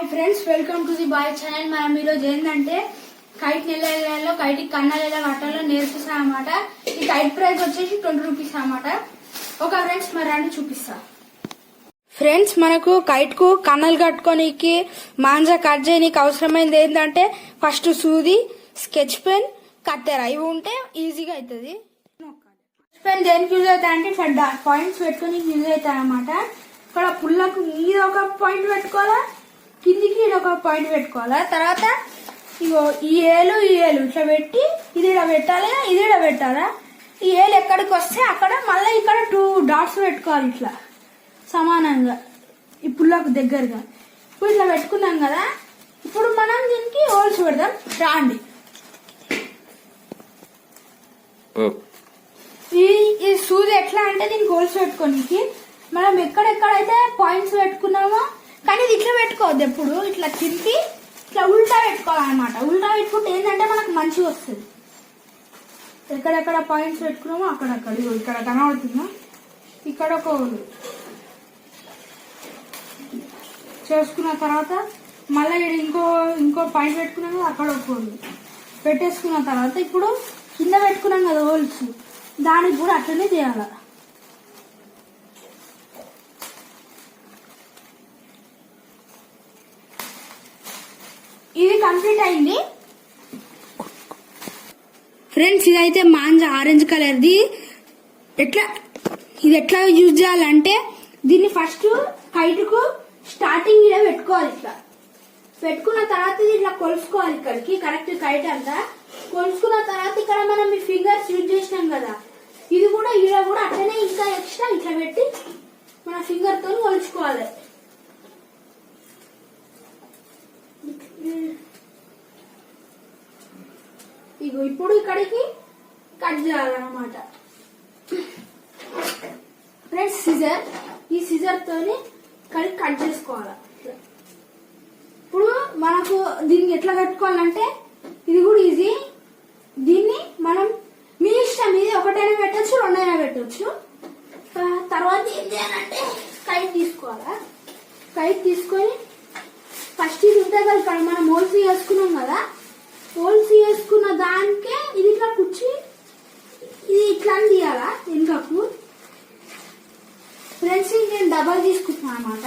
Hi friends, welcome to the bye channel. మనం ఈరోజు ఏంటంటే కైట్ నెలలో కైట్ కన్నాలు ఎలా కట్టాలో నేర్పిస్తాం అనమాట. ఈ కైట్ ప్రైస్ వచ్చేసి 20 రూపీస్ అనమాట. ఒక ఫ్రెండ్స్ మరి రండి చూపిస్తా. ఫ్రెండ్స్, మనకు కైట్ కు కన్నాలు కట్టుకోనికి మాంజా కట్ చేయడానికి అవసరమైంది ఏంటంటే ఫస్ట్ సూది, స్కెచ్ పెన్, కత్తెర. ఇవి ఉంటే ఈజీగా అవుతుంది. స్కెచ్ పెన్ దేనికి యూజ్ అవుతాయి అంటే ఇట్లా పాయింట్స్ పెట్టుకుని యూజ్ అవుతాయి అనమాట. ఇక్కడ పుల్లకు మీద ఒక పాయింట్ పెట్టుకోవాలా, కిందికి ఒక పాయింట్ పెట్టుకోవాలా. తర్వాత ఇగో ఈ ఏలు ఇట్లా పెట్టి ఇది ఇలా పెట్టాలి, ఇది ఇలా పెట్టాలా. ఈ ఏలు ఎక్కడికి వస్తే అక్కడ మళ్ళీ ఇక్కడ 2 డాట్స్ పెట్టుకోవాలి ఇట్లా సమానంగా ఈ పుల్లకు దగ్గరగా. ఇప్పుడు ఇట్లా పెట్టుకున్నాం కదా, ఇప్పుడు మనం దీనికి హోల్స్ పెడదాం. రాండి, ఈ సూది ఎట్లా అంటే దీనికి హోల్స్ పెట్టుకోనికి మనం ఎక్కడెక్కడైతే పాయింట్స్ పెట్టుకున్నామో, కానీ ఇది ఇట్లా పెట్టుకోవద్దు. ఎప్పుడు ఇట్లా తిప్పి ఇట్లా ఉల్టా పెట్టుకోవాలన్నమాట. ఉల్టా పెట్టుకుంటే ఏంటంటే మనకు మంచిగా వస్తుంది. ఎక్కడెక్కడ పాయింట్స్ పెట్టుకున్నామో అక్కడక్కడ ఇక్కడ కనబడుతుందా, ఇక్కడ ఒక హోల్ చేసుకున్న తర్వాత మళ్ళీ ఇంకో పాయింట్ పెట్టుకున్నాము, అక్కడ ఒక హోల్ పెట్టేసుకున్న తర్వాత ఇప్పుడు కింద పెట్టుకున్నాం కదా హోల్స్, దానికి కూడా అట్లనే చేయాలి. ఇది కంప్లీట్ అయింది ఫ్రెండ్స్. ఇదైతే మాంజా ఆరెంజ్ కలర్ది. ఇది ఎట్లా యూజ్ చేయాలంటే దీన్ని ఫస్ట్ కైట్ కు స్టార్టింగ్ ఇలా పెట్టుకోవాలి. ఇట్లా పెట్టుకున్న తర్వాత ఇది ఇట్లా కొలుసుకోవాలి ఇక్కడికి కరెక్ట్ కైట్ అంతా. కొలుసుకున్న తర్వాత ఇక్కడ మనం ఈ ఫింగర్స్ యూజ్ చేసినాం కదా, ఇది కూడా ఇలా కూడా అట్లనే ఇంకా ఎక్స్ట్రా ఇట్లా పెట్టి మన ఫింగర్ తో కొలుచుకోవాలి. ఇగో ఇప్పుడు ఇక్కడికి కట్ చేయాలన్నమాట ఫ్రెండ్స్. ఈ సిజర్ తోని ఇక్కడికి కట్ చేసుకోవాలి. ఇప్పుడు మనకు దీన్ని ఎట్లా కట్టుకోవాలంటే ఇది కూడా ఈజీ. దీన్ని మనం మీ ఇష్టం, ఇది ఒకటైనా పెట్టచ్చు, రెండైనా పెట్టచ్చు. తర్వాత ఏం చేయాలంటే కైట్ తీసుకోవాలా. కైట్ తీసుకొని ఫస్ట్ ఇది ఉంటుంది కదా, ఇక్కడ మనం హోల్స్ వేసుకున్నాం కదా, హోల్స్ వేసుకున్న దానికే ఇది ఇట్లా కుచ్చి ఇది ఇట్లా తీయాలా వెనుకకు. ఫ్రెండ్స్, నేను డబల్ తీసుకుంటున్నాను అనమాట.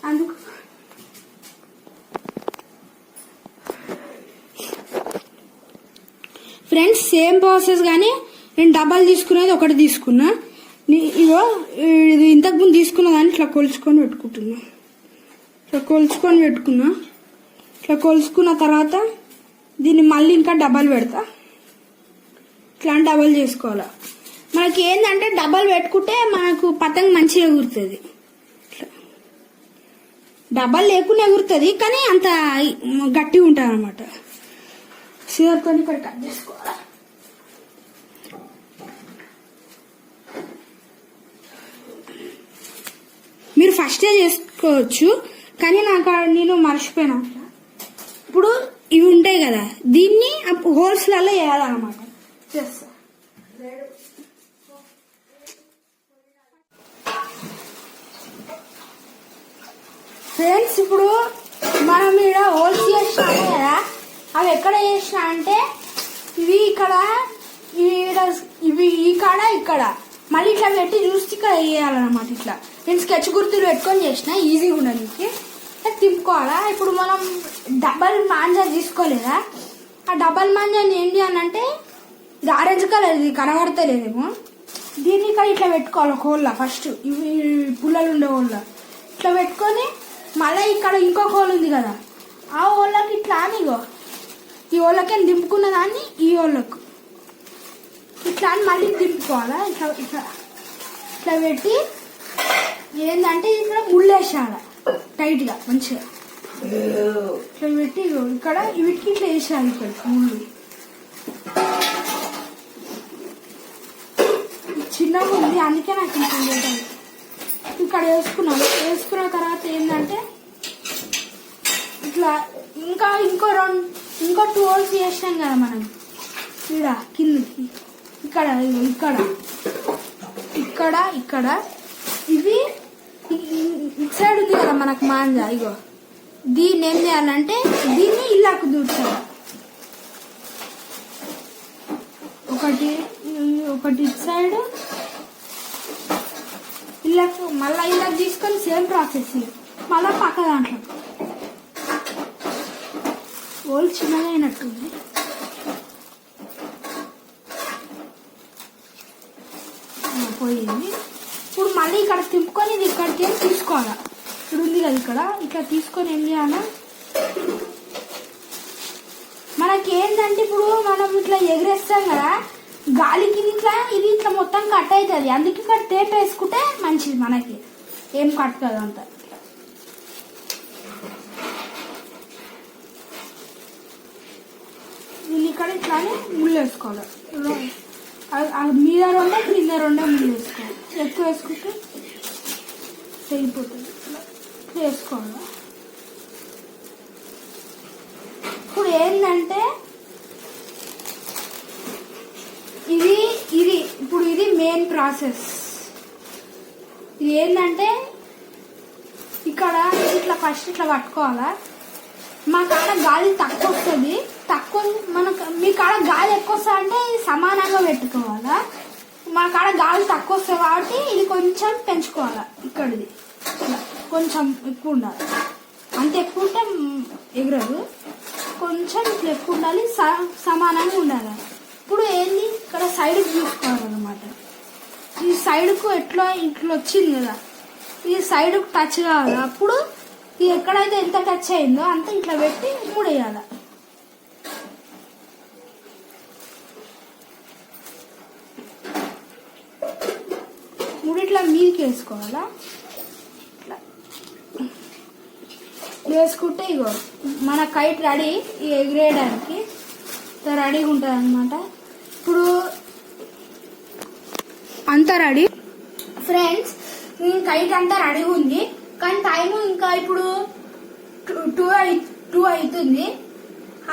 అందుకు ఫ్రెండ్స్ సేమ్ ప్రాసెస్ కానీ నేను డబల్ తీసుకునేది ఒకటి తీసుకున్నా. ఇగో ఇది ఇంతకు ముందు తీసుకున్న దాన్ని ఇట్లా కొలుచుకొని పెట్టుకుంటున్నా. ఇట్లా కొలుచుకొని పెట్టుకున్నా. ఇట్లా కొలుచుకున్న తర్వాత దీన్ని మళ్ళీ ఇంకా డబల్ పెడతా. ఇట్లా డబల్ చేసుకోవాలా. మనకి ఏంటంటే డబల్ పెట్టుకుంటే మనకు పతంగ్ మంచిగా ఎగురుతుంది. డబల్ లేకుండా ఎగురుతుంది, కానీ అంత గట్టిగా ఉంటుంది అనమాట. సిజర్తో ఇక్కడ కట్ చేసుకోవాలా. మీరు ఫస్టే చేసుకోవచ్చు, కానీ నేను మర్చిపోయినా. ఇప్పుడు ఇవి ఉంటాయి కదా, దీన్ని హోల్స్ లలో వేయాలన్నమాట. చేస్తా ఫ్రెండ్స్, ఇప్పుడు మనం ఇక్కడ హోల్స్ చేసినాము కదా, అవి ఎక్కడ చేసినా అంటే ఇవి ఇక్కడ, ఇవి ఈ కాడ ఇక్కడ మళ్ళీ ఇట్లా పెట్టి చూస్తే ఇక్కడ వేయాలన్నమాట. ఇట్లా నేను స్కెచ్ గుర్తులు పెట్టుకొని చేసిన, ఈజీగా ఉండడానికి. తిప్పుకోవాలా. ఇప్పుడు మనం డబల్ మాంజా తీసుకోలేదా, ఆ డబల్ మాంజాని ఏంటి అని అంటే ఇది ఆరెంజ్ కలర్, ఇది కనబడతలేదేమో. దీన్ని ఇక్కడ ఇట్లా పెట్టుకోవాలి ఒక హోల్లా. ఫస్ట్ ఇవి పుల్లలు ఉండే హోల్లా ఇట్లా పెట్టుకొని మళ్ళీ ఇక్కడ ఇంకొక హోల్ ఉంది కదా, ఆ హోల్లోకి ఇట్లా ఇగో ఈ హోల్లోకి దింపుకున్న దాన్ని ఈ హోల్లోకి ఇట్లా అని మళ్ళీ దింపుకోవాలా. ఇట్లా ఇట్లా ఇట్లా పెట్టి ఏంటంటే ఇక్కడ ముళ్ళేసాల టైట్ గా మంచిగా ఇట్లా పెట్టి ఇక్కడ వీటికి ఇట్లా వేసాలి. ఇక్కడ ముళ్ళు చిన్నగా ఉంది, అందుకే నాకు ఇంకా ఇక్కడ వేసుకున్నాను. వేసుకున్న తర్వాత ఏంటంటే ఇట్లా ఇంకో 2 హోల్స్ చేసినాం కదా మనం ఇక్కడ కిందకి, ఇక్కడ ఇక్కడ ఇక్కడ ఇవి ఇటు సైడ్ ఉంది కదా మనకు మాంజా, ఇగో దీన్ని ఏం చేయాలంటే దీన్ని ఇలాకు దూర్చాలి. ఒకటి ఇటు సైడ్ ఇలాకు, మళ్ళీ ఇలా తీసుకొని సేమ్ ప్రాసెస్ మళ్ళీ పక్క దాంట్లో హోల్ చిన్నగా అయినట్టుంది. పోయింది. ఇప్పుడు మళ్ళీ ఇక్కడ తిప్పుకొని ఇది ఇక్కడికి తీసుకోవాలి. ఇప్పుడు ఉంది కదా ఇక్కడ, ఇట్లా తీసుకొని ఏం చేయాలి, మనకి ఏంటంటే ఇప్పుడు మనం ఇట్లా ఎగిరేస్తాం కదా, గాలికి ఇట్లా ఇది ఇట్లా మొత్తం కట్ అవుతుంది. అందుకే ఇక్కడ టేప్ వేసుకుంటే మంచిది, మనకి ఏం కట్ కాదు అంత. దీన్ని ఇక్కడ ఇట్లానే ముళ్ళు వేసుకోవాలి. మీద రెండే కింద రెండే ముళ్ళు వేసుకోవాలి. ఎక్కువ వేసుకుంటే తెగిపోతుంది. వేసుకోవాలి. ఇప్పుడు ఏంటంటే ఇది మెయిన్ ప్రాసెస్. ఇది ఏంటంటే ఇక్కడ ఇట్లా ఫస్ట్ ఇట్లా పట్టుకోవాలా. మా కాడ గాలి తక్కువ వస్తుంది, మీ కాడ గాలి ఎక్కువ వస్తుంది అంటే ఇది సమానంగా పెట్టుకోవాలా. మా కాడ గాలి తక్కువ వస్తుంది కాబట్టి ఇది కొంచెం పెంచుకోవాలా. ఇక్కడిది కొంచెం ఎక్కువ ఉండాలి, అంత ఎక్కువ ఉంటే ఎగరదు. కొంచెం ఇట్లా ఎక్కువ ఉండాలి, సమానంగా ఉండాలి. ఇప్పుడు ఏంది ఇక్కడ సైడ్కి చూసుకోవాలన్నమాట. ఈ సైడ్కు ఇట్లా వచ్చింది కదా, ఈ సైడ్కు టచ్ కావాలి. అప్పుడు ఇది ఎక్కడైతే ఎంత టచ్ అయిందో అంత ఇట్లా పెట్టి ముడేయాలి. ముడి ఇట్లా మీదకి వేసుకోవాలా. ఇట్లా వేసుకుంటే ఇగో మన కైట్ రెడీ ఎగిరేయడానికి రెడీగా ఉంటుంది అన్నమాట. ఇప్పుడు అంతా రెడీ ఫ్రెండ్స్, కైట్ అంతా రెడీగా ఉంది. కానీ టైము ఇంకా ఇప్పుడు 2 అవుతుంది.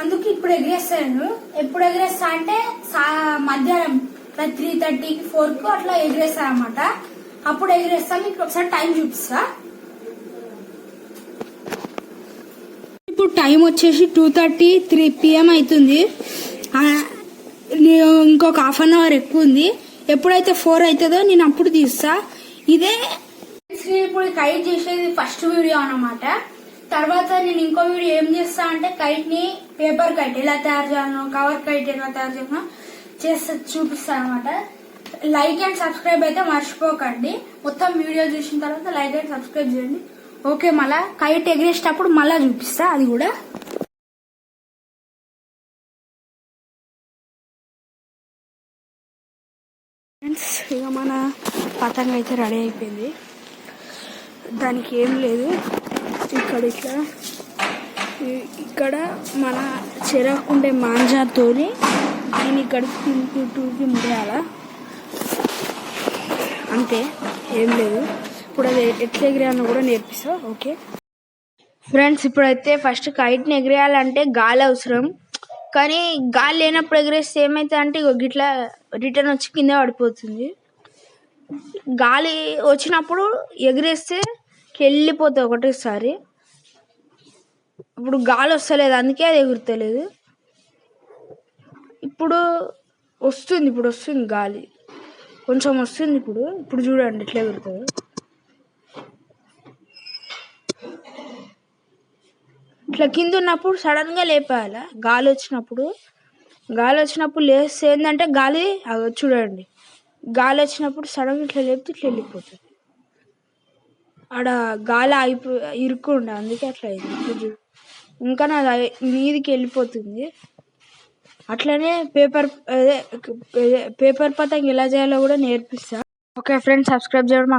అందుకు ఇప్పుడు ఎగిరేస్తాను. ఎప్పుడు ఎగిరేస్తా అంటే మధ్యాహ్నం 3:30, 4కు అట్లా ఎగిరేస్తా అనమాట. అప్పుడు ఎగిరేస్తా, మీకు ఒకసారి టైం చూపిస్తా. ఇప్పుడు టైం వచ్చేసి 2:30, 3 PM అవుతుంది. ఇంకొక హాఫ్ అన్ అవర్ ఎక్కువ ఉంది. ఎప్పుడైతే 4 అవుతుందో నేను అప్పుడు తీస్తా. ఇదే ఇప్పుడు కైట్ చేసేది ఫస్ట్ వీడియో అన్నమాట. తర్వాత నేను ఇంకో వీడియో ఏం చేస్తా అంటే కైట్ ని పేపర్ కైట్ ఎలా తయారు చేయాలో, కవర్ కైట్ ఎలా తయారు చేయాలో చూపిస్తా అనమాట. లైక్ అండ్ సబ్స్క్రైబ్ అయితే మర్చిపోకండి. మొత్తం వీడియో చూసిన తర్వాత లైక్ అండ్ సబ్స్క్రైబ్ చేయండి. ఓకే, మళ్ళా కైట్ ఎగిరేసేటప్పుడు మళ్ళా చూపిస్తా అది కూడా. ఫ్రెండ్స్, ఇక మన పతంగ అయితే రెడీ అయిపోయింది. దానికి ఏం లేదు, ఇక్కడ మన చెరకుండే మాంజాతో దీన్ని ఇక్కడ టూకి ముడేయాల, అంతే, ఏం లేదు. ఇప్పుడు అది ఎట్లా ఎగిరేయాలో కూడా నేర్పిస్తా. ఓకే ఫ్రెండ్స్, ఇప్పుడైతే ఫస్ట్ కైట్ని ఎగిరేయాలంటే గాలి అవసరం. కానీ గాలి లేనప్పుడు ఎగిరేస్తే ఏమైతే అంటే గిట్లా రిటర్న్ వచ్చి కింద పడిపోతుంది. గాలి వచ్చినప్పుడు ఎగిరేస్తే వెళ్ళిపోతుంది ఒకటేసారి. ఇప్పుడు గాలి వస్తలేదు, అందుకే అది ఎగురుతలేదు. ఇప్పుడు వస్తుంది గాలి కొంచెం వస్తుంది. ఇప్పుడు చూడండి ఎట్లా ఎగురుతుంది. ఇట్లా కింద ఉన్నప్పుడు సడన్ గా లేపాల. గాలి వచ్చినప్పుడు లేస్తే ఏంటంటే గాలి చూడండి, గాలి వచ్చినప్పుడు సడన్ గా ఇట్లా లేపితే ఇట్లా వెళ్ళిపోతుంది. ఆడ గాలి ఇరుక్కుండే, అందుకే అట్లా అయింది. ఇంకా నాది మీదికి వెళ్ళిపోతుంది. అట్లనే పేపర్ పతంగ ఎలా చేయాలో కూడా నేర్పిస్తా. ఓకే ఫ్రెండ్స్, సబ్స్క్రైబ్ చేయడం